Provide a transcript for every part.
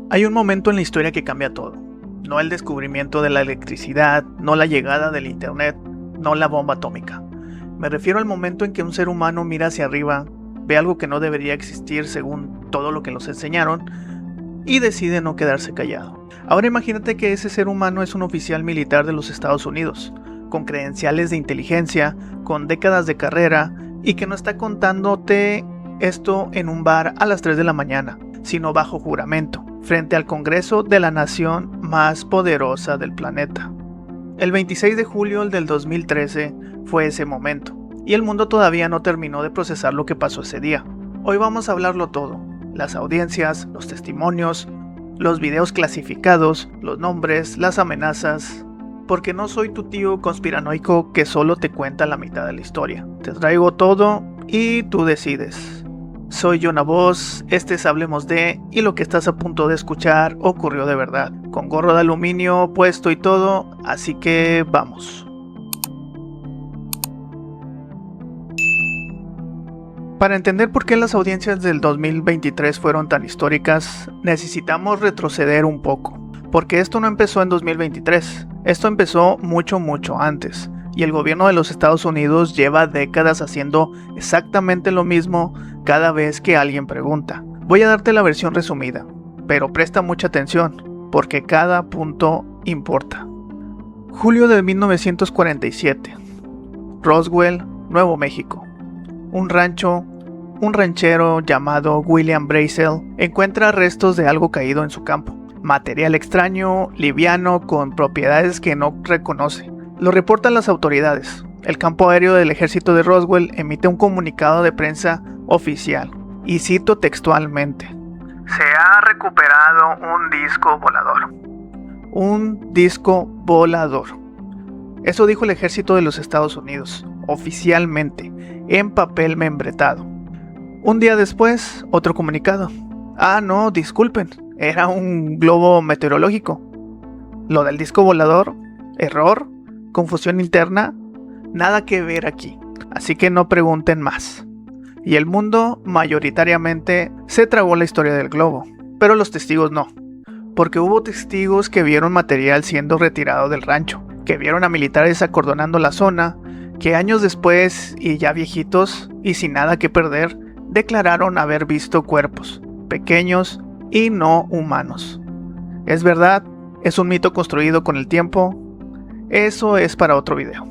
Hay un momento en la historia que cambia todo. No el descubrimiento de la electricidad, no la llegada del internet, no la bomba atómica. Me refiero al momento en que un ser humano mira hacia arriba, ve algo que no debería existir según todo lo que nos enseñaron y decide no quedarse callado. Ahora imagínate que ese ser humano es un oficial militar de los Estados Unidos, con credenciales de inteligencia, con décadas de carrera y que no está contándote esto en un bar a las 3 de la mañana, sino bajo juramento, frente al Congreso de la nación más poderosa del planeta. El 26 de julio del 2013 fue ese momento, y el mundo todavía no terminó de procesar lo que pasó ese día. Hoy vamos a hablarlo todo, las audiencias, los testimonios, los videos clasificados, los nombres, las amenazas, porque no soy tu tío conspiranoico que solo te cuenta la mitad de la historia. Te traigo todo y tú decides. Soy Jonah Voss, este es Hablemos de, y lo que estás a punto de escuchar ocurrió de verdad, con gorro de aluminio puesto y todo, así que vamos. Para entender por qué las audiencias del 2023 fueron tan históricas, necesitamos retroceder un poco, porque esto no empezó en 2023, esto empezó mucho antes. Y el gobierno de los Estados Unidos lleva décadas haciendo exactamente lo mismo cada vez que alguien pregunta. Voy a darte la versión resumida, pero presta mucha atención, porque cada punto importa. Julio de 1947. Roswell, Nuevo México. Un ranchero llamado William Brazel encuentra restos de algo caído en su campo. Material extraño, liviano, con propiedades que no reconoce. Lo reportan las autoridades. El campo aéreo del ejército de Roswell emite un comunicado de prensa oficial, y cito textualmente: "Se ha recuperado un disco volador". Un disco volador. Eso dijo el ejército de los Estados Unidos, oficialmente, en papel membretado. Un día después, otro comunicado: "Ah, no, disculpen, era un globo meteorológico". Lo del disco volador, error, confusión interna, nada que ver aquí, así que no pregunten más. Y el mundo mayoritariamente se tragó la historia del globo, pero los testigos no, porque hubo testigos que vieron material siendo retirado del rancho, que vieron a militares acordonando la zona, que años después, y ya viejitos y sin nada que perder, declararon haber visto cuerpos, pequeños y no humanos. ¿Es verdad? ¿Es un mito construido con el tiempo? Eso es para otro video.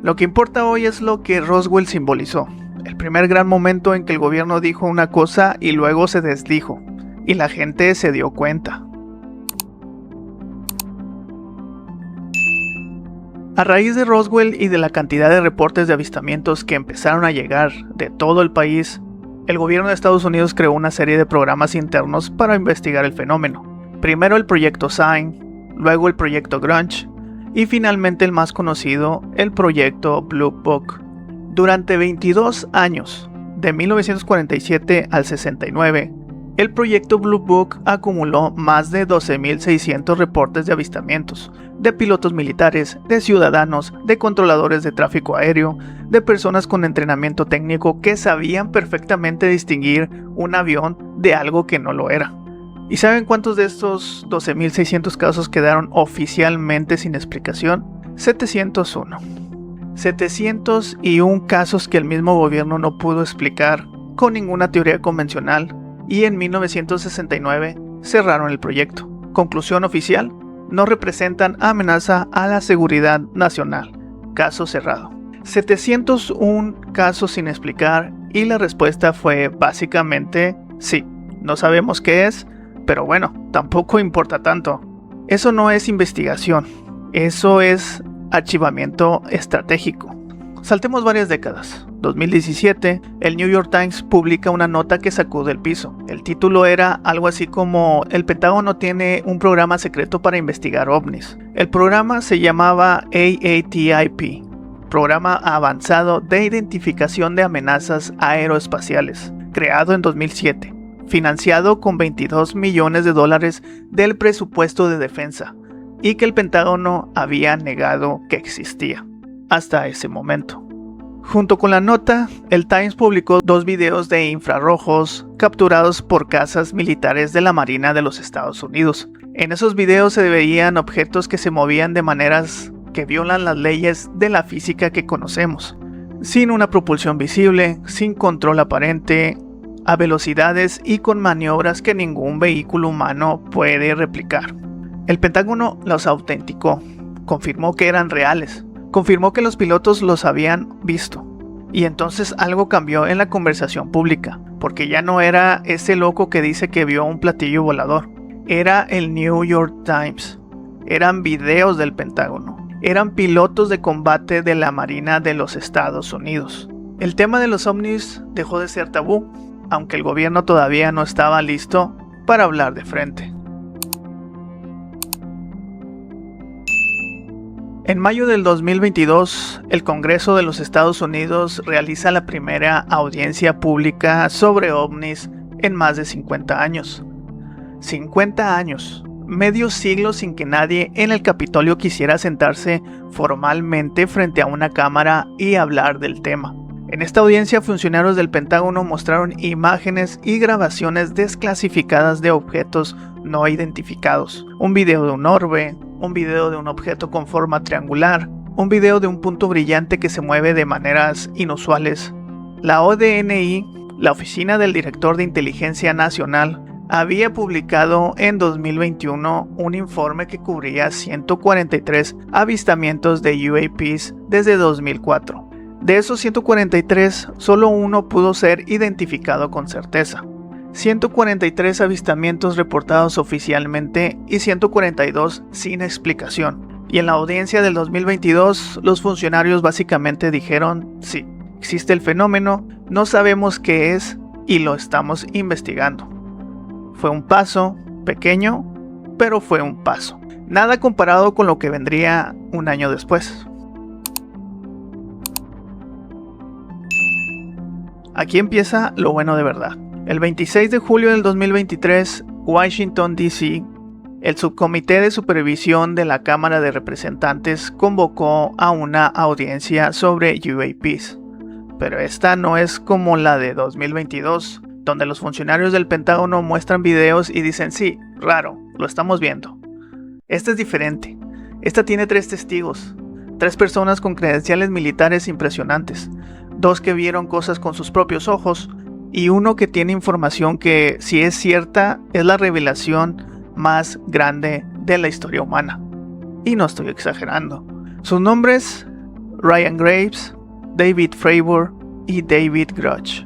Lo que importa hoy es lo que Roswell simbolizó. El primer gran momento en que el gobierno dijo una cosa y luego se desdijo, y la gente se dio cuenta. A raíz de Roswell y de la cantidad de reportes de avistamientos que empezaron a llegar de todo el país, el gobierno de Estados Unidos creó una serie de programas internos para investigar el fenómeno. Primero el proyecto Sign, luego el proyecto Grudge, y finalmente el más conocido, el proyecto Blue Book. Durante 22 años, de 1947 al 69, el proyecto Blue Book acumuló más de 12.600 reportes de avistamientos, de pilotos militares, de ciudadanos, de controladores de tráfico aéreo, de personas con entrenamiento técnico que sabían perfectamente distinguir un avión de algo que no lo era. ¿Y saben cuántos de estos 12.600 casos quedaron oficialmente sin explicación? 701. 701 casos que el mismo gobierno no pudo explicar con ninguna teoría convencional, y en 1969 cerraron el proyecto. Conclusión oficial: no representan amenaza a la seguridad nacional. Caso cerrado. 701 casos sin explicar, y la respuesta fue básicamente sí. No sabemos qué es, pero bueno, tampoco importa tanto. Eso no es investigación, eso es archivamiento estratégico. Saltemos varias décadas. 2017, el New York Times publica una nota que sacude el piso. El título era algo así como: el Pentágono tiene un programa secreto para investigar ovnis. El programa se llamaba AATIP, Programa Avanzado de Identificación de Amenazas Aeroespaciales, creado en 2007. Financiado con $22 millones del presupuesto de defensa, y que el Pentágono había negado que existía hasta ese momento. Junto con la nota, el Times publicó 2 videos de infrarrojos capturados por cazas militares de la Marina de los Estados Unidos. En esos videos se veían objetos que se movían de maneras que violan las leyes de la física que conocemos, sin una propulsión visible, sin control aparente, a velocidades y con maniobras que ningún vehículo humano puede replicar. El Pentágono los autenticó, confirmó que eran reales, confirmó que los pilotos los habían visto. Y entonces algo cambió en la conversación pública, porque ya no era ese loco que dice que vio un platillo volador. Era el New York Times. Eran videos del Pentágono. Eran pilotos de combate de la Marina de los Estados Unidos. El tema de los ovnis dejó de ser tabú, aunque el gobierno todavía no estaba listo para hablar de frente. En mayo del 2022, el Congreso de los Estados Unidos realiza la primera audiencia pública sobre ovnis en más de 50 años. 50 años, medio siglo sin que nadie en el Capitolio quisiera sentarse formalmente frente a una cámara y hablar del tema. En esta audiencia, funcionarios del Pentágono mostraron imágenes y grabaciones desclasificadas de objetos no identificados. Un video de un orbe, un video de un objeto con forma triangular, un video de un punto brillante que se mueve de maneras inusuales. La ODNI, la Oficina del Director de Inteligencia Nacional, había publicado en 2021 un informe que cubría 143 avistamientos de UAPs desde 2004. De esos 143, solo uno pudo ser identificado con certeza. 143 avistamientos reportados oficialmente y 142 sin explicación. Y en la audiencia del 2022, los funcionarios básicamente dijeron: sí, existe el fenómeno, no sabemos qué es y lo estamos investigando. Fue un paso, pequeño, pero fue un paso. Nada comparado con lo que vendría un año después. Aquí empieza lo bueno de verdad. El 26 de julio del 2023, Washington, D.C., el Subcomité de Supervisión de la Cámara de Representantes convocó a una audiencia sobre UAPs. Pero esta no es como la de 2022, donde los funcionarios del Pentágono muestran videos y dicen: sí, raro, lo estamos viendo. Esta es diferente. Esta tiene 3 testigos, 3 personas con credenciales militares impresionantes, 2 que vieron cosas con sus propios ojos y uno que tiene información que, si es cierta, es la revelación más grande de la historia humana. Y no estoy exagerando. Sus nombres: Ryan Graves, David Fravor y David Grush.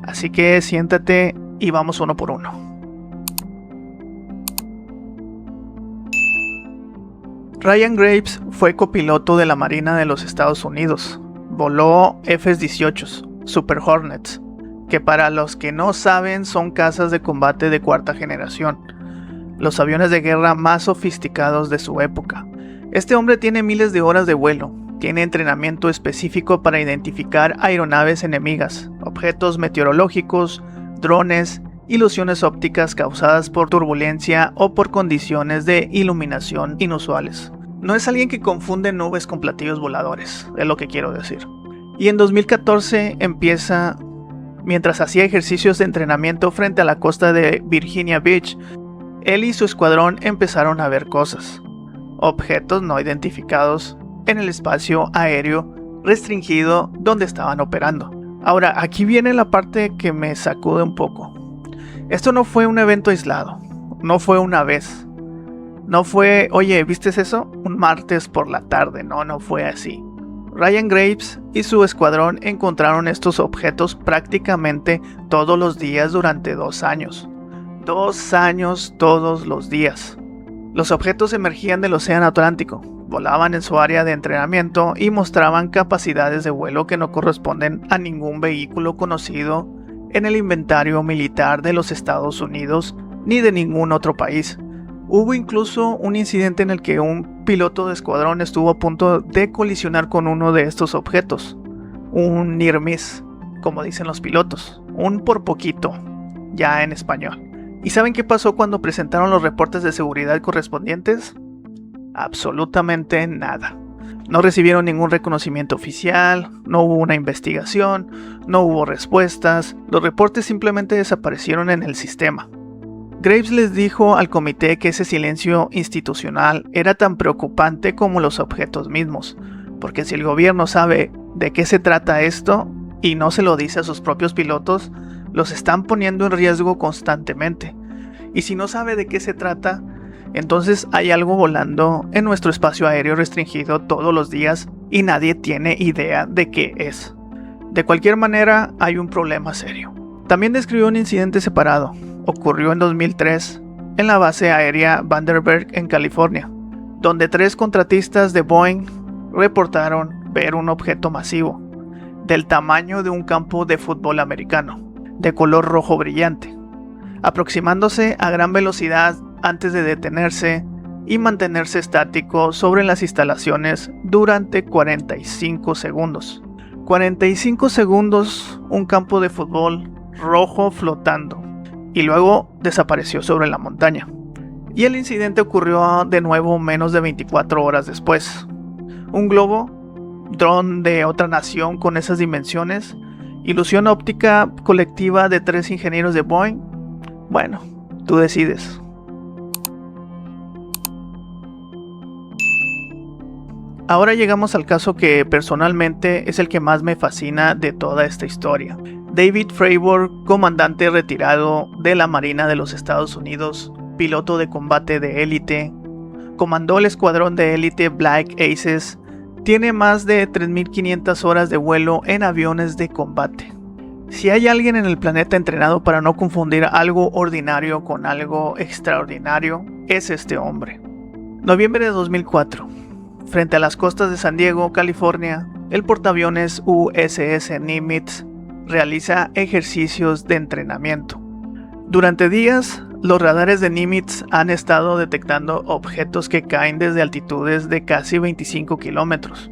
Así que siéntate y vamos uno por uno. Ryan Graves fue copiloto de la Marina de los Estados Unidos. Voló F-18, Super Hornets, que para los que no saben son cazas de combate de 4ª generación, los aviones de guerra más sofisticados de su época. Este hombre tiene miles de horas de vuelo, tiene entrenamiento específico para identificar aeronaves enemigas, objetos meteorológicos, drones, ilusiones ópticas causadas por turbulencia o por condiciones de iluminación inusuales. No es alguien que confunde nubes con platillos voladores, es lo que quiero decir. Y en 2014 empieza, mientras hacía ejercicios de entrenamiento frente a la costa de Virginia Beach, él y su escuadrón empezaron a ver cosas, objetos no identificados en el espacio aéreo restringido donde estaban operando. Ahora, aquí viene la parte que me sacude un poco. Esto no fue un evento aislado, no fue una vez. No fue: oye, ¿viste eso? Un martes por la tarde. No fue así. Ryan Graves y su escuadrón encontraron estos objetos prácticamente todos los días durante 2 años. 2 años todos los días. Los objetos emergían del Océano Atlántico, volaban en su área de entrenamiento y mostraban capacidades de vuelo que no corresponden a ningún vehículo conocido en el inventario militar de los Estados Unidos ni de ningún otro país. Hubo incluso un incidente en el que un piloto de escuadrón estuvo a punto de colisionar con uno de estos objetos. Un near miss, como dicen los pilotos. Un por poquito, ya en español. ¿Y saben qué pasó cuando presentaron los reportes de seguridad correspondientes? Absolutamente nada. No recibieron ningún reconocimiento oficial, no hubo una investigación, no hubo respuestas, los reportes simplemente desaparecieron en el sistema. Graves les dijo al comité que ese silencio institucional era tan preocupante como los objetos mismos, porque si el gobierno sabe de qué se trata esto y no se lo dice a sus propios pilotos, los están poniendo en riesgo constantemente. Y si no sabe de qué se trata, entonces hay algo volando en nuestro espacio aéreo restringido todos los días y nadie tiene idea de qué es. De cualquier manera, hay un problema serio. También describió un incidente separado. Ocurrió en 2003 en la base aérea Vandenberg en California, donde 3 contratistas de Boeing reportaron ver un objeto masivo, del tamaño de un campo de fútbol americano, de color rojo brillante, aproximándose a gran velocidad antes de detenerse y mantenerse estático sobre las instalaciones durante 45 segundos. 45 segundos, un campo de fútbol rojo flotando, y luego desapareció sobre la montaña. Y el incidente ocurrió de nuevo menos de 24 horas después. Un globo, dron de otra nación con esas dimensiones, ilusión óptica colectiva de 3 ingenieros de Boeing. Bueno, tú decides. Ahora llegamos al caso que personalmente es el que más me fascina de toda esta historia. David Fravor, comandante retirado de la Marina de los Estados Unidos, piloto de combate de élite, comandó el escuadrón de élite Black Aces, tiene más de 3.500 horas de vuelo en aviones de combate. Si hay alguien en el planeta entrenado para no confundir algo ordinario con algo extraordinario, es este hombre. Noviembre de 2004. Frente a las costas de San Diego, California, el portaaviones USS Nimitz realiza ejercicios de entrenamiento. Durante días, los radares de Nimitz han estado detectando objetos que caen desde altitudes de casi 25 kilómetros.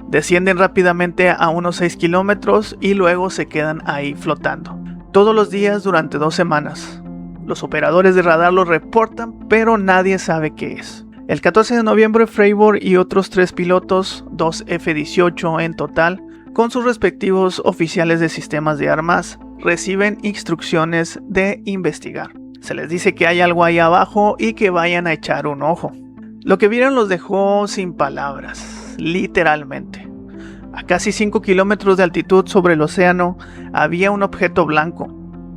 Descienden rápidamente a unos 6 kilómetros y luego se quedan ahí flotando. Todos los días durante 2 semanas. Los operadores de radar lo reportan, pero nadie sabe qué es. El 14 de noviembre, Fravor y otros 3 pilotos, 2 F-18 en total, con sus respectivos oficiales de sistemas de armas, reciben instrucciones de investigar. Se les dice que hay algo ahí abajo y que vayan a echar un ojo. Lo que vieron los dejó sin palabras, literalmente. A casi 5 kilómetros de altitud sobre el océano había un objeto blanco,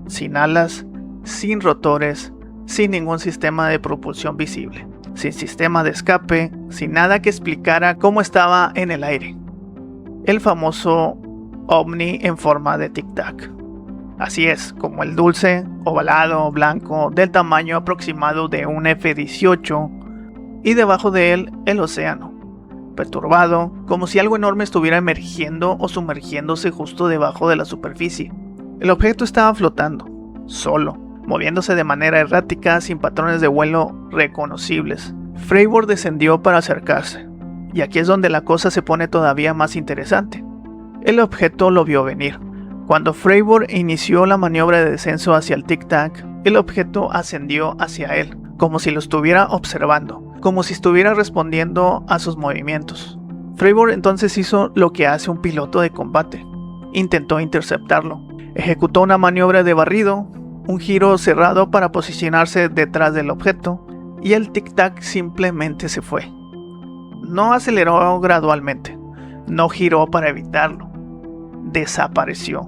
sin alas, sin rotores, sin ningún sistema de propulsión visible, sin sistema de escape, sin nada que explicara cómo estaba en el aire. El famoso ovni en forma de tic-tac. Así es, como el dulce, ovalado, blanco, del tamaño aproximado de un F-18, y debajo de él el océano, perturbado, como si algo enorme estuviera emergiendo o sumergiéndose justo debajo de la superficie. El objeto estaba flotando, solo, moviéndose de manera errática sin patrones de vuelo reconocibles. Fravor descendió para acercarse, y aquí es donde la cosa se pone todavía más interesante. El objeto lo vio venir. Cuando Fravor inició la maniobra de descenso hacia el tic-tac, el objeto ascendió hacia él, como si lo estuviera observando, como si estuviera respondiendo a sus movimientos. Fravor entonces hizo lo que hace un piloto de combate. Intentó interceptarlo. Ejecutó una maniobra de barrido, un giro cerrado para posicionarse detrás del objeto, y el tic-tac simplemente se fue. No aceleró gradualmente, no giró para evitarlo. Desapareció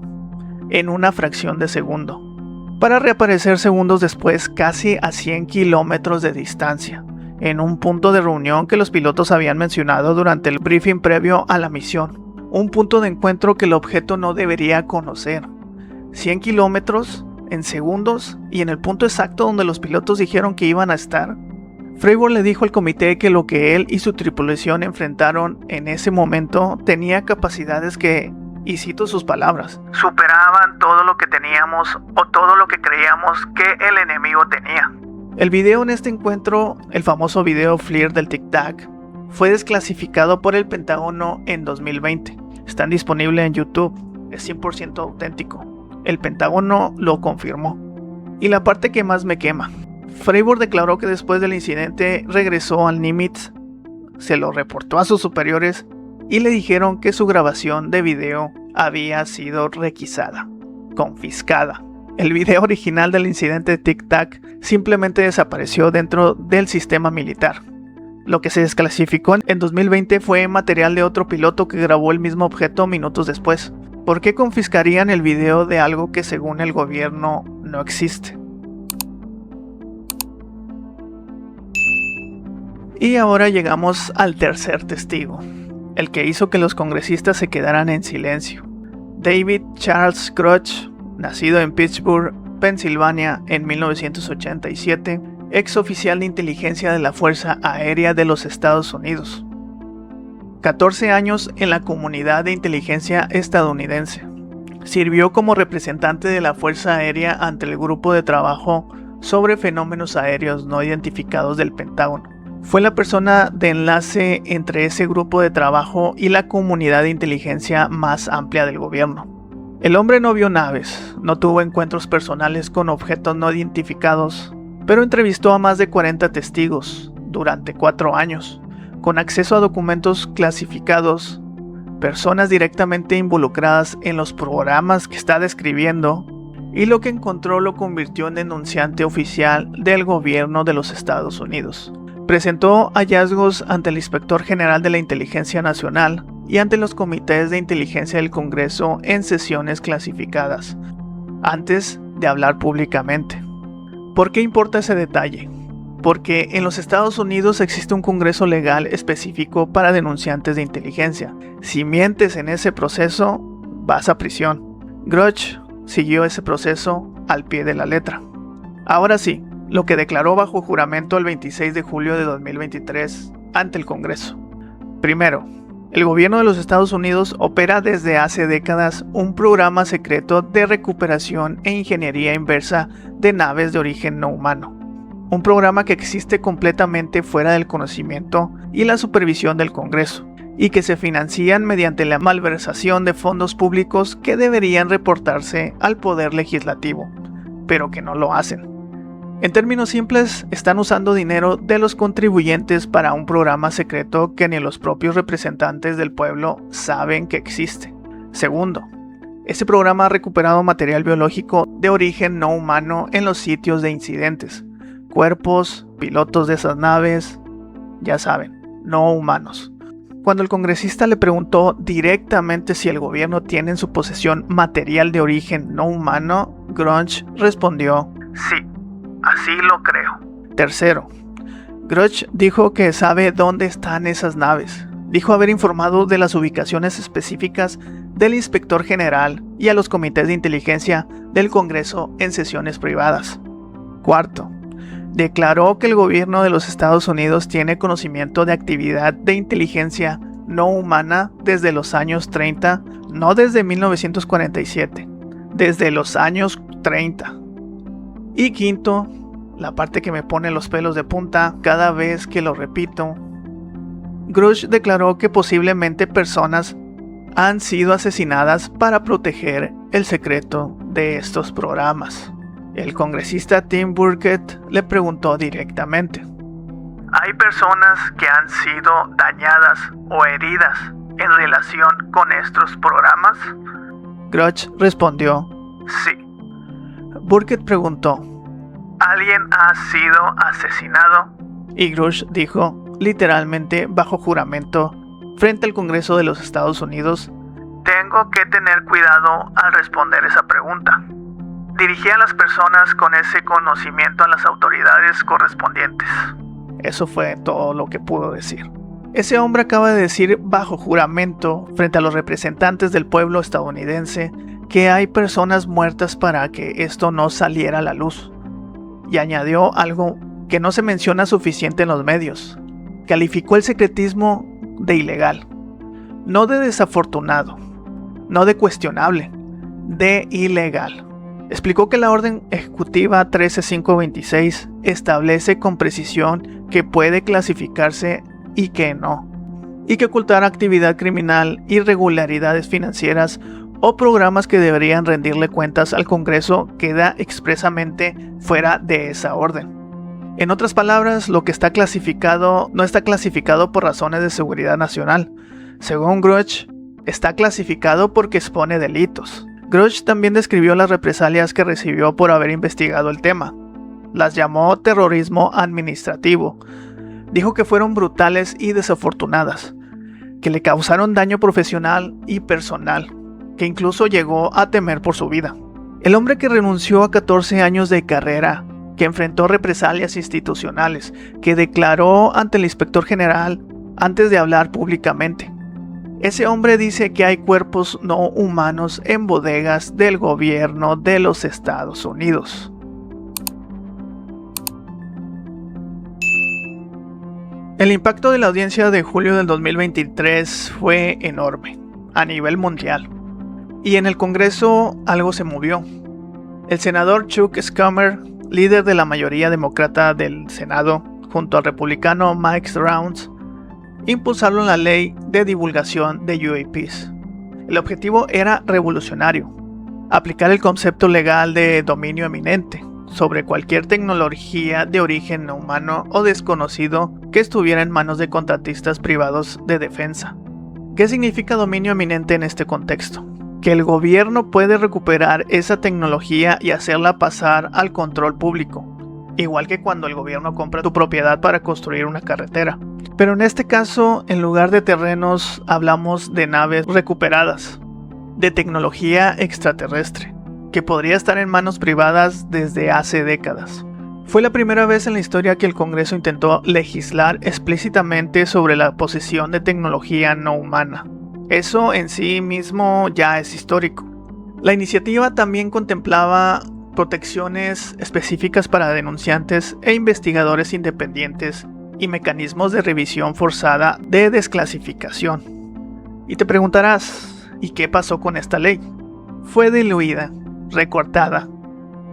en una fracción de segundo, para reaparecer segundos después casi a 100 kilómetros de distancia, en un punto de reunión que los pilotos habían mencionado durante el briefing previo a la misión, un punto de encuentro que el objeto no debería conocer. 100 kilómetros en segundos y en el punto exacto donde los pilotos dijeron que iban a estar. Fravor le dijo al comité que lo que él y su tripulación enfrentaron en ese momento tenía capacidades que, y cito sus palabras, superaban todo lo que teníamos o todo lo que creíamos que el enemigo tenía. El video en este encuentro, el famoso video FLIR del Tic Tac, fue desclasificado por el Pentágono en 2020. Está disponible en YouTube, es 100% auténtico. El Pentágono lo confirmó. Y la parte que más me quema. Fravor declaró que después del incidente regresó al Nimitz, se lo reportó a sus superiores y le dijeron que su grabación de video había sido requisada, confiscada. El video original del incidente Tic Tac simplemente desapareció dentro del sistema militar. Lo que se desclasificó en 2020 fue material de otro piloto que grabó el mismo objeto minutos después. ¿Por qué confiscarían el video de algo que según el gobierno no existe? Y ahora llegamos al tercer testigo, el que hizo que los congresistas se quedaran en silencio. David Charles Grush, nacido en Pittsburgh, Pensilvania, en 1987, ex oficial de inteligencia de la Fuerza Aérea de los Estados Unidos. 14 años en la comunidad de inteligencia estadounidense. Sirvió como representante de la Fuerza Aérea ante el Grupo de Trabajo sobre Fenómenos Aéreos No Identificados del Pentágono. Fue la persona de enlace entre ese grupo de trabajo y la comunidad de inteligencia más amplia del gobierno. El hombre no vio naves, no tuvo encuentros personales con objetos no identificados, pero entrevistó a más de 40 testigos durante 4 años, con acceso a documentos clasificados, personas directamente involucradas en los programas que está describiendo, y lo que encontró lo convirtió en denunciante oficial del gobierno de los Estados Unidos. Presentó hallazgos ante el Inspector General de la Inteligencia Nacional y ante los comités de inteligencia del Congreso en sesiones clasificadas, antes de hablar públicamente. ¿Por qué importa ese detalle? Porque en los Estados Unidos existe un Congreso legal específico para denunciantes de inteligencia. Si mientes en ese proceso, vas a prisión. Grush siguió ese proceso al pie de la letra. Ahora sí, lo que declaró bajo juramento el 26 de julio de 2023 ante el Congreso. Primero, el gobierno de los Estados Unidos opera desde hace décadas un programa secreto de recuperación e ingeniería inversa de naves de origen no humano. Un programa que existe completamente fuera del conocimiento y la supervisión del Congreso, y que se financian mediante la malversación de fondos públicos que deberían reportarse al Poder Legislativo, pero que no lo hacen. En términos simples, están usando dinero de los contribuyentes para un programa secreto que ni los propios representantes del pueblo saben que existe. Segundo, este programa ha recuperado material biológico de origen no humano en los sitios de incidentes. Cuerpos, pilotos de esas naves, ya saben, no humanos. Cuando el congresista le preguntó directamente si el gobierno tiene en su posesión material de origen no humano, Grush respondió: sí. Así lo creo. Tercero, Grush dijo que sabe dónde están esas naves. Dijo haber informado de las ubicaciones específicas del inspector general y a los comités de inteligencia del Congreso en sesiones privadas. Cuarto, declaró que el gobierno de los Estados Unidos tiene conocimiento de actividad de inteligencia no humana desde los años 30, no desde 1947, desde los años 30. Y quinto, la parte que me pone los pelos de punta cada vez que lo repito, Grush declaró que posiblemente personas han sido asesinadas para proteger el secreto de estos programas. El congresista Tim Burkett le preguntó directamente: ¿hay personas que han sido dañadas o heridas en relación con estos programas? Grush respondió: sí. Burkett preguntó: ¿alguien ha sido asesinado? Y Grush dijo, literalmente bajo juramento, frente al Congreso de los Estados Unidos: tengo que tener cuidado al responder esa pregunta. Dirigí a las personas con ese conocimiento a las autoridades correspondientes. Eso fue todo lo que pudo decir. Ese hombre acaba de decir bajo juramento, frente a los representantes del pueblo estadounidense, que hay personas muertas para que esto no saliera a la luz. Y añadió algo que no se menciona suficiente en los medios. Calificó el secretismo de ilegal, no de desafortunado, no de cuestionable, de ilegal. Explicó que la Orden Ejecutiva 13526 establece con precisión que puede clasificarse y que no, y que ocultar actividad criminal, irregularidades financieras o programas que deberían rendirle cuentas al Congreso queda expresamente fuera de esa orden. En otras palabras, lo que está clasificado no está clasificado por razones de seguridad nacional. Según Grush, está clasificado porque expone delitos. Grush también describió las represalias que recibió por haber investigado el tema. Las llamó terrorismo administrativo. Dijo que fueron brutales y desafortunadas, que le causaron daño profesional y personal, que incluso llegó a temer por su vida. El hombre que renunció a 14 años de carrera, que enfrentó represalias institucionales, que declaró ante el inspector general antes de hablar públicamente. Ese hombre dice que hay cuerpos no humanos en bodegas del gobierno de los Estados Unidos. El impacto de la audiencia de julio del 2023 fue enorme, a nivel mundial. Y en el Congreso algo se movió. El senador Chuck Schumer, líder de la mayoría demócrata del Senado, junto al republicano Mike Rounds, impulsaron la ley de divulgación de UAPs. El objetivo era revolucionario: aplicar el concepto legal de dominio eminente sobre cualquier tecnología de origen no humano o desconocido que estuviera en manos de contratistas privados de defensa. ¿Qué significa dominio eminente en este contexto? Que el gobierno puede recuperar esa tecnología y hacerla pasar al control público, igual que cuando el gobierno compra tu propiedad para construir una carretera. Pero en este caso, en lugar de terrenos, hablamos de naves recuperadas, de tecnología extraterrestre, que podría estar en manos privadas desde hace décadas. Fue la primera vez en la historia que el Congreso intentó legislar explícitamente sobre la posesión de tecnología no humana. Eso en sí mismo ya es histórico. La iniciativa también contemplaba protecciones específicas para denunciantes e investigadores independientes y mecanismos de revisión forzada de desclasificación. Y te preguntarás, ¿y qué pasó con esta ley? Fue diluida, recortada.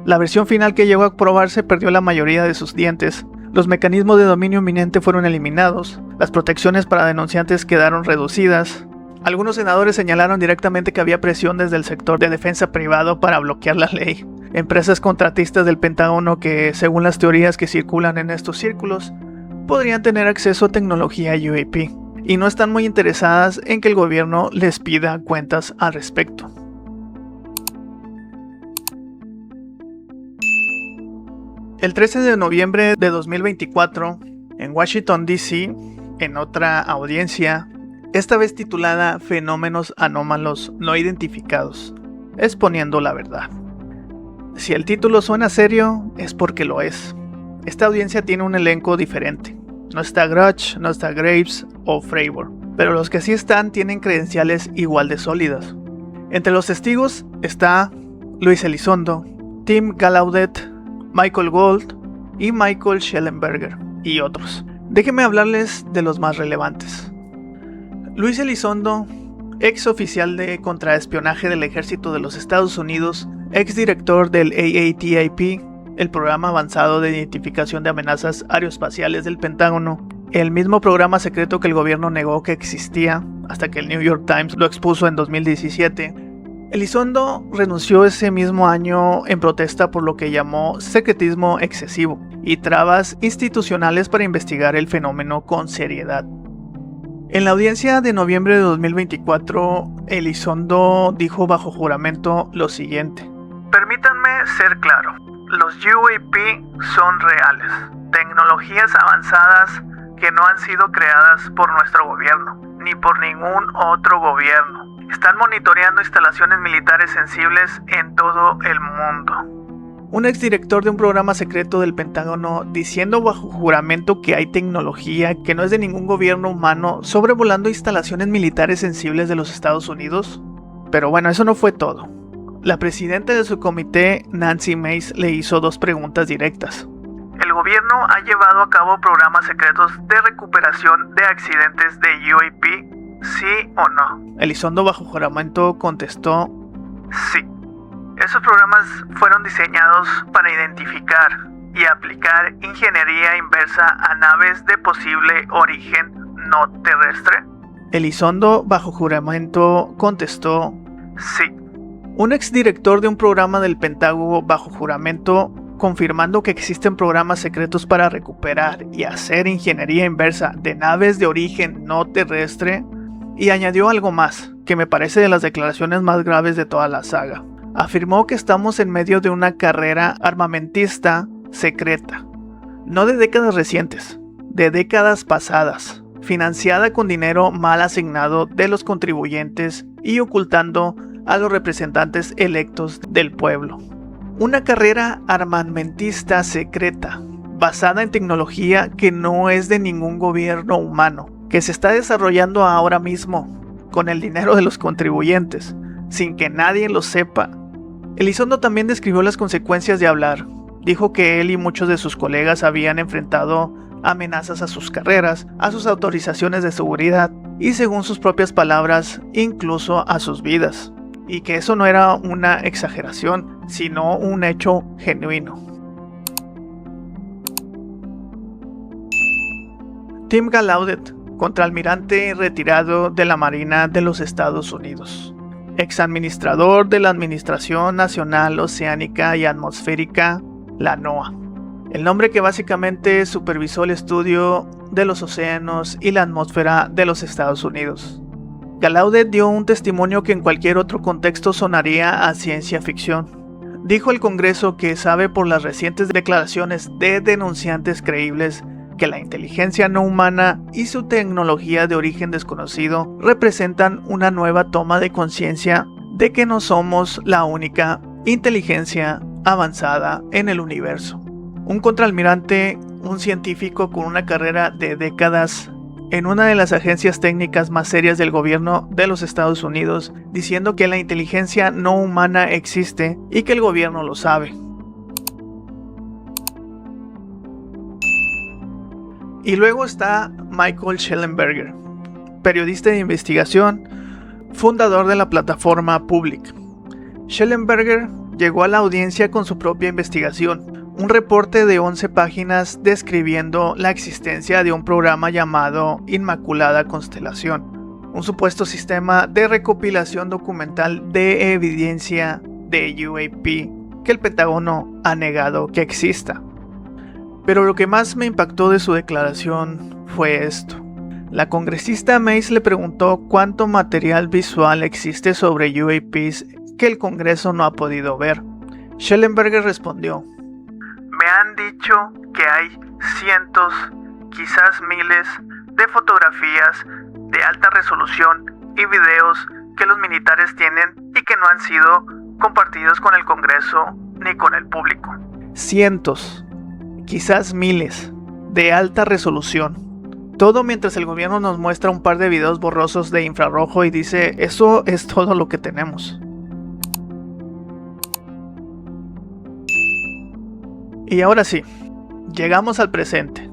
La versión final que llegó a aprobarse perdió la mayoría de sus dientes. Los mecanismos de dominio eminente fueron eliminados. Las protecciones para denunciantes quedaron reducidas. Algunos senadores señalaron directamente que había presión desde el sector de defensa privado para bloquear la ley. Empresas contratistas del Pentágono que, según las teorías que circulan en estos círculos, podrían tener acceso a tecnología UAP y no están muy interesadas en que el gobierno les pida cuentas al respecto. El 13 de noviembre de 2024, en Washington, D.C., en otra audiencia, esta vez titulada Fenómenos anómalos no identificados, exponiendo la verdad. Si el título suena serio, es porque lo es. Esta audiencia tiene un elenco diferente. No está Grush, no está Graves o Fravor, pero los que sí están tienen credenciales igual de sólidas. Entre los testigos está Luis Elizondo, Tim Gallaudet, Michael Gold y Michael Shellenberger, y otros. Déjenme hablarles de los más relevantes. Luis Elizondo, ex oficial de contraespionaje del Ejército de los Estados Unidos, ex director del AATIP, el programa avanzado de identificación de amenazas aeroespaciales del Pentágono, el mismo programa secreto que el gobierno negó que existía hasta que el New York Times lo expuso en 2017. Elizondo renunció ese mismo año en protesta por lo que llamó secretismo excesivo y trabas institucionales para investigar el fenómeno con seriedad. En la audiencia de noviembre de 2024, Elizondo dijo bajo juramento lo siguiente: "Permítanme ser claro, los UAP son reales, tecnologías avanzadas que no han sido creadas por nuestro gobierno, ni por ningún otro gobierno. Están monitoreando instalaciones militares sensibles en todo el mundo". Un exdirector de un programa secreto del Pentágono diciendo bajo juramento que hay tecnología que no es de ningún gobierno humano sobrevolando instalaciones militares sensibles de los Estados Unidos. Pero bueno, eso no fue todo. La presidenta de su comité, Nancy Mace, le hizo dos preguntas directas. ¿El gobierno ha llevado a cabo programas secretos de recuperación de accidentes de UAP? ¿Sí o no? Elizondo bajo juramento contestó: sí. Esos programas fueron diseñados para identificar y aplicar ingeniería inversa a naves de posible origen no terrestre. Elizondo bajo juramento contestó: sí. Un exdirector de un programa del Pentágono bajo juramento confirmando que existen programas secretos para recuperar y hacer ingeniería inversa de naves de origen no terrestre, y añadió algo más, que me parece de las declaraciones más graves de toda la saga. Afirmó que estamos en medio de una carrera armamentista secreta, no de décadas recientes, de décadas pasadas, financiada con dinero mal asignado de los contribuyentes y ocultando a los representantes electos del pueblo. Una carrera armamentista secreta, basada en tecnología que no es de ningún gobierno humano, que se está desarrollando ahora mismo con el dinero de los contribuyentes, sin que nadie lo sepa. Elizondo también describió las consecuencias de hablar. Dijo que él y muchos de sus colegas habían enfrentado amenazas a sus carreras, a sus autorizaciones de seguridad y, según sus propias palabras, incluso a sus vidas. Y que eso no era una exageración, sino un hecho genuino. Tim Gallaudet, contraalmirante retirado de la Marina de los Estados Unidos, exadministrador de la Administración Nacional Oceánica y Atmosférica, la NOAA, el nombre que básicamente supervisó el estudio de los océanos y la atmósfera de los Estados Unidos. Gallaudet dio un testimonio que en cualquier otro contexto sonaría a ciencia ficción. Dijo al Congreso que sabe por las recientes declaraciones de denunciantes creíbles que la inteligencia no humana y su tecnología de origen desconocido representan una nueva toma de conciencia de que no somos la única inteligencia avanzada en el universo. Un contraalmirante, un científico con una carrera de décadas en una de las agencias técnicas más serias del gobierno de los Estados Unidos, diciendo que la inteligencia no humana existe y que el gobierno lo sabe. Y luego está Michael Shellenberger, periodista de investigación, fundador de la plataforma Public. Shellenberger llegó a la audiencia con su propia investigación, un reporte de 11 páginas describiendo la existencia de un programa llamado Inmaculada Constelación, un supuesto sistema de recopilación documental de evidencia de UAP que el Pentágono ha negado que exista. Pero lo que más me impactó de su declaración fue esto. La congresista Mace le preguntó cuánto material visual existe sobre UAPs que el Congreso no ha podido ver. Shellenberger respondió: "Me han dicho que hay cientos, quizás miles, de fotografías de alta resolución y videos que los militares tienen y que no han sido compartidos con el Congreso ni con el público". Cientos, quizás miles, de alta resolución. Todo mientras el gobierno nos muestra un par de videos borrosos de infrarrojo y dice: eso es todo lo que tenemos. Y ahora sí, llegamos al presente,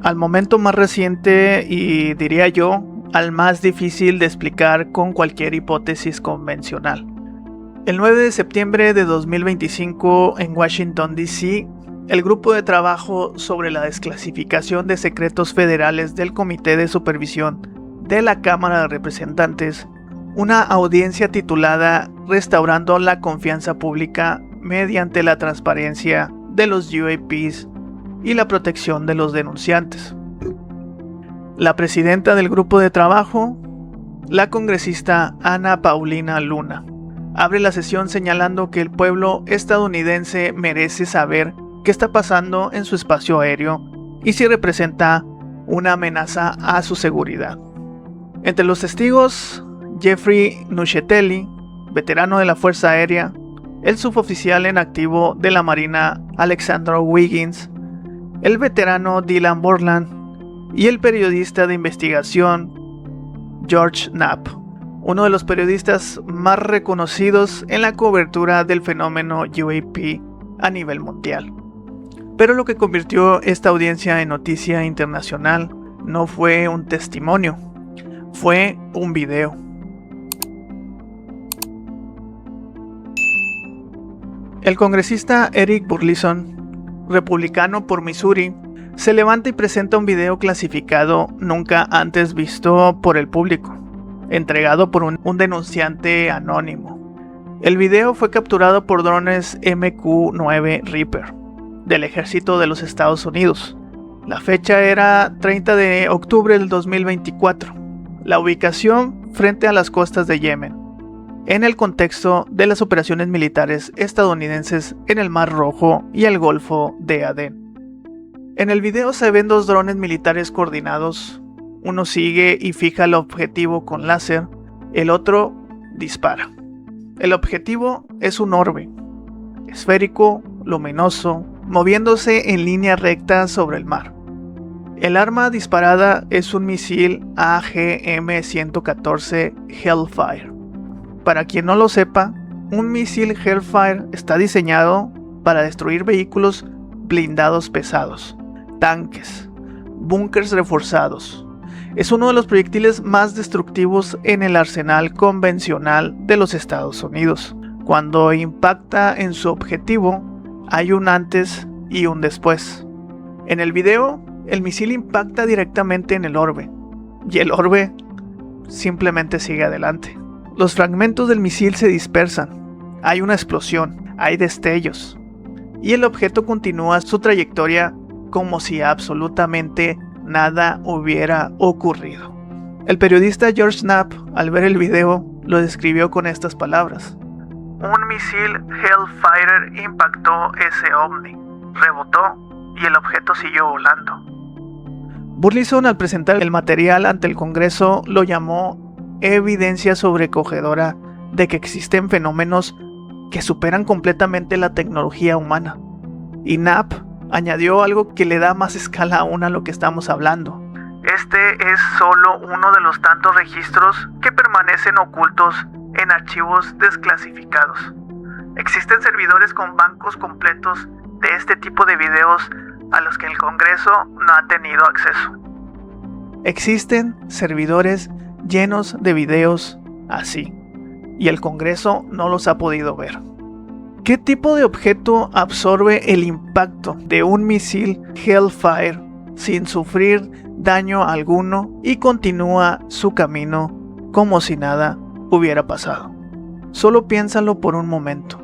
al momento más reciente y, diría yo, al más difícil de explicar con cualquier hipótesis convencional. El 9 de septiembre de 2025 en Washington, D.C., el grupo de trabajo sobre la desclasificación de secretos federales del Comité de Supervisión de la Cámara de Representantes, una audiencia titulada Restaurando la Confianza Pública mediante la transparencia de los UAPs y la protección de los denunciantes. La presidenta del grupo de trabajo, la congresista Ana Paulina Luna, abre la sesión señalando que el pueblo estadounidense merece saber qué está pasando en su espacio aéreo y si representa una amenaza a su seguridad. Entre los testigos, Jeffrey Nuschetelli, veterano de la Fuerza Aérea, el suboficial en activo de la Marina Alexander Wiggins, el veterano Dylan Borland y el periodista de investigación George Knapp, uno de los periodistas más reconocidos en la cobertura del fenómeno UAP a nivel mundial. Pero lo que convirtió esta audiencia en noticia internacional no fue un testimonio, fue un video. El congresista Eric Burleson, republicano por Missouri, se levanta y presenta un video clasificado nunca antes visto por el público, entregado por un denunciante anónimo. El video fue capturado por drones MQ-9 Reaper, del ejército de los Estados Unidos. La fecha era 30 de octubre del 2024. La ubicación frente a las costas de Yemen, en el contexto de las operaciones militares estadounidenses en el Mar Rojo y el Golfo de Adén. En el video se ven dos drones militares coordinados. Uno sigue y fija el objetivo con láser, el otro dispara. El objetivo es un orbe, esférico, luminoso, moviéndose en línea recta sobre el mar. El arma disparada es un misil AGM-114 Hellfire. Para quien no lo sepa, un misil Hellfire está diseñado para destruir vehículos blindados pesados, tanques, búnkers reforzados. Es uno de los proyectiles más destructivos en el arsenal convencional de los Estados Unidos. Cuando impacta en su objetivo, hay un antes y un después. En el video, el misil impacta directamente en el orbe, y el orbe simplemente sigue adelante. Los fragmentos del misil se dispersan, hay una explosión, hay destellos, y el objeto continúa su trayectoria como si absolutamente nada hubiera ocurrido. El periodista George Knapp, al ver el video, lo describió con estas palabras: un misil Hellfire impactó ese ovni, rebotó y el objeto siguió volando. Burleson, al presentar el material ante el Congreso, lo llamó evidencia sobrecogedora de que existen fenómenos que superan completamente la tecnología humana. Y Knapp añadió algo que le da más escala aún a lo que estamos hablando. Este es solo uno de los tantos registros que permanecen ocultos en archivos desclasificados. Existen servidores con bancos completos de este tipo de videos a los que el Congreso no ha tenido acceso. Existen servidores llenos de videos así, y el Congreso no los ha podido ver. ¿Qué tipo de objeto absorbe el impacto de un misil Hellfire sin sufrir daño alguno y continúa su camino como si nada hubiera pasado? Solo piénsalo por un momento.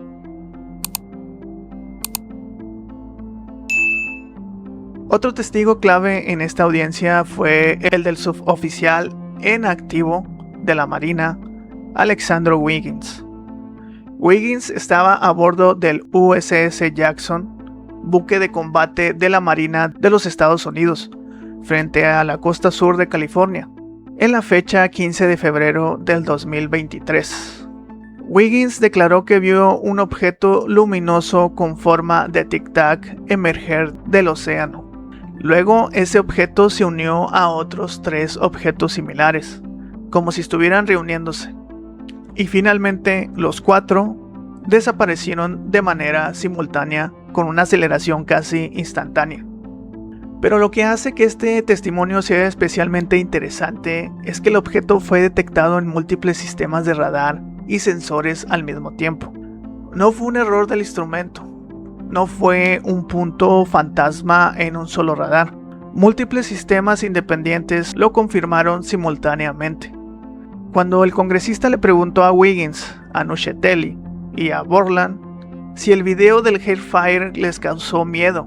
Otro testigo clave en esta audiencia fue el del suboficial en activo de la Marina, Alexander Wiggins. Wiggins estaba a bordo del USS Jackson, buque de combate de la Marina de los Estados Unidos, frente a la costa sur de California, en la fecha 15 de febrero del 2023. Wiggins declaró que vio un objeto luminoso con forma de tic-tac emerger del océano. Luego ese objeto se unió a otros 3 objetos similares, como si estuvieran reuniéndose. Y finalmente los 4 desaparecieron de manera simultánea con una aceleración casi instantánea. Pero lo que hace que este testimonio sea especialmente interesante es que el objeto fue detectado en múltiples sistemas de radar y sensores al mismo tiempo. No fue un error del instrumento. No fue un punto fantasma en un solo radar. Múltiples sistemas independientes lo confirmaron simultáneamente. Cuando el congresista le preguntó a Wiggins, a Nuccitelli y a Borland si el video del Hellfire les causó miedo,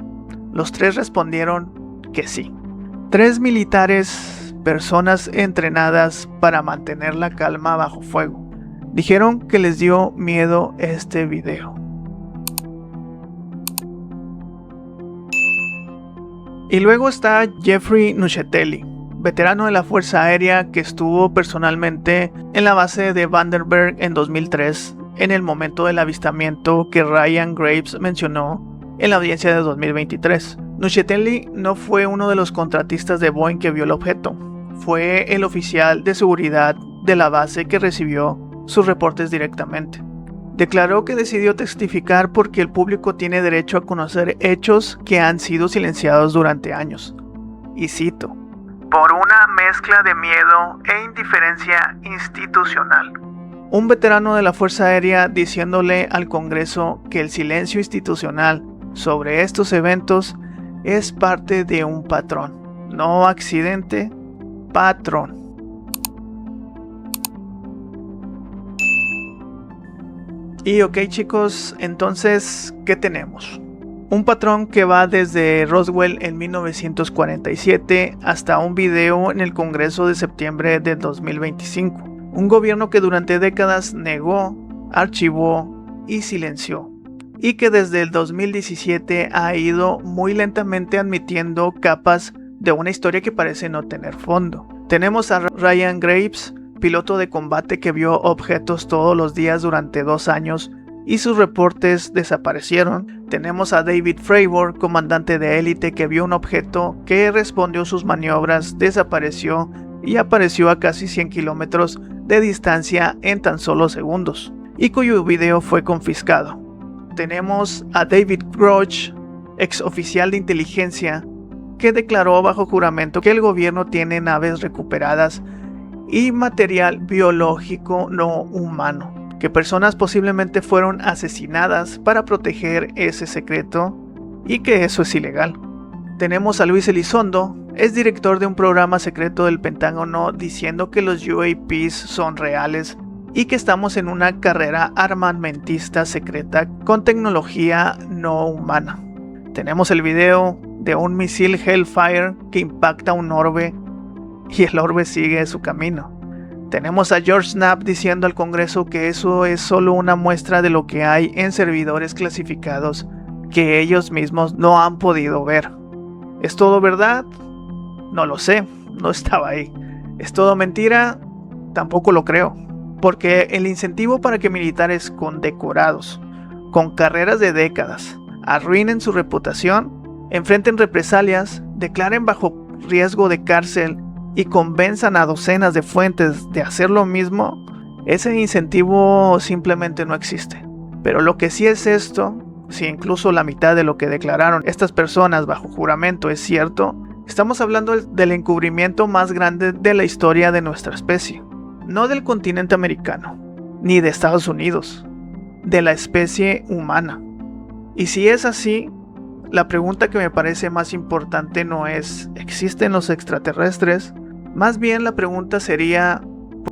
los 3 respondieron que sí. 3 militares, personas entrenadas para mantener la calma bajo fuego, dijeron que les dio miedo este video. Y luego está Jeffrey Nuccitelli, veterano de la Fuerza Aérea que estuvo personalmente en la base de Vandenberg en 2003, en el momento del avistamiento que Ryan Graves mencionó en la audiencia de 2023. Nuccitelli no fue uno de los contratistas de Boeing que vio el objeto, fue el oficial de seguridad de la base que recibió sus reportes directamente. Declaró que decidió testificar porque el público tiene derecho a conocer hechos que han sido silenciados durante años. Y cito: por una mezcla de miedo e indiferencia institucional. Un veterano de la Fuerza Aérea diciéndole al Congreso que el silencio institucional sobre estos eventos es parte de un patrón, no accidente, patrón. Y ok chicos, entonces, ¿qué tenemos? Un patrón que va desde Roswell en 1947 hasta un video en el Congreso de septiembre de 2025. Un gobierno que durante décadas negó, archivó y silenció. Y que desde el 2017 ha ido muy lentamente admitiendo capas de una historia que parece no tener fondo. Tenemos a Ryan Graves, piloto de combate que vio objetos todos los días durante 2 años y sus reportes desaparecieron. Tenemos a David Fravor, comandante de élite que vio un objeto que respondió sus maniobras, desapareció y apareció a casi 100 kilómetros de distancia en tan solo segundos, y cuyo video fue confiscado. Tenemos a David Grush, ex oficial de inteligencia, que declaró bajo juramento que el gobierno tiene naves recuperadas y material biológico no humano, que personas posiblemente fueron asesinadas para proteger ese secreto y que eso es ilegal. Tenemos a Luis Elizondo, es director de un programa secreto del Pentágono, diciendo que los UAPs son reales y que estamos en una carrera armamentista secreta con tecnología no humana. Tenemos el video de un misil Hellfire que impacta un orbe y el orbe sigue su camino. Tenemos a George Knapp diciendo al Congreso que eso es solo una muestra de lo que hay en servidores clasificados que ellos mismos no han podido ver. ¿Es todo verdad? No lo sé, no estaba ahí. ¿Es todo mentira? Tampoco lo creo. Porque el incentivo para que militares condecorados, con carreras de décadas, arruinen su reputación, enfrenten represalias, declaren bajo riesgo de cárcel y convenzan a docenas de fuentes de hacer lo mismo, ese incentivo simplemente no existe. Pero lo que sí es esto, si incluso la mitad de lo que declararon estas personas bajo juramento es cierto, estamos hablando del encubrimiento más grande de la historia de nuestra especie. No del continente americano, ni de Estados Unidos, de la especie humana. Y si es así, la pregunta que me parece más importante no es ¿existen los extraterrestres? Más bien la pregunta sería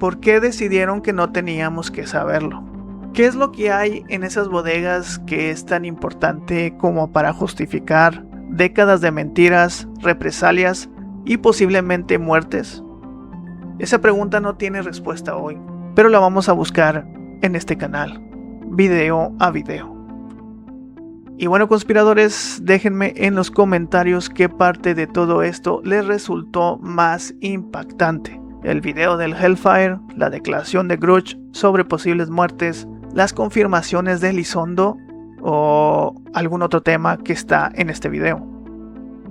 ¿por qué decidieron que no teníamos que saberlo? ¿Qué es lo que hay en esas bodegas que es tan importante como para justificar décadas de mentiras, represalias y posiblemente muertes? Esa pregunta no tiene respuesta hoy, pero la vamos a buscar en este canal, video a video. Y bueno, conspiradores, déjenme en los comentarios qué parte de todo esto les resultó más impactante. El video del Hellfire, la declaración de Grush sobre posibles muertes, las confirmaciones de Elizondo o algún otro tema que está en este video.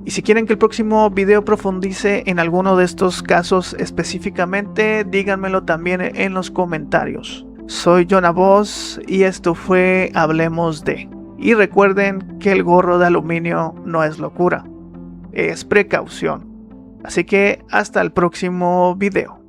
Y si quieren que el próximo video profundice en alguno de estos casos específicamente, díganmelo también en los comentarios. Soy Jonah Voss y esto fue Hablemos de. Y recuerden que el gorro de aluminio no es locura, es precaución. Así que hasta el próximo video.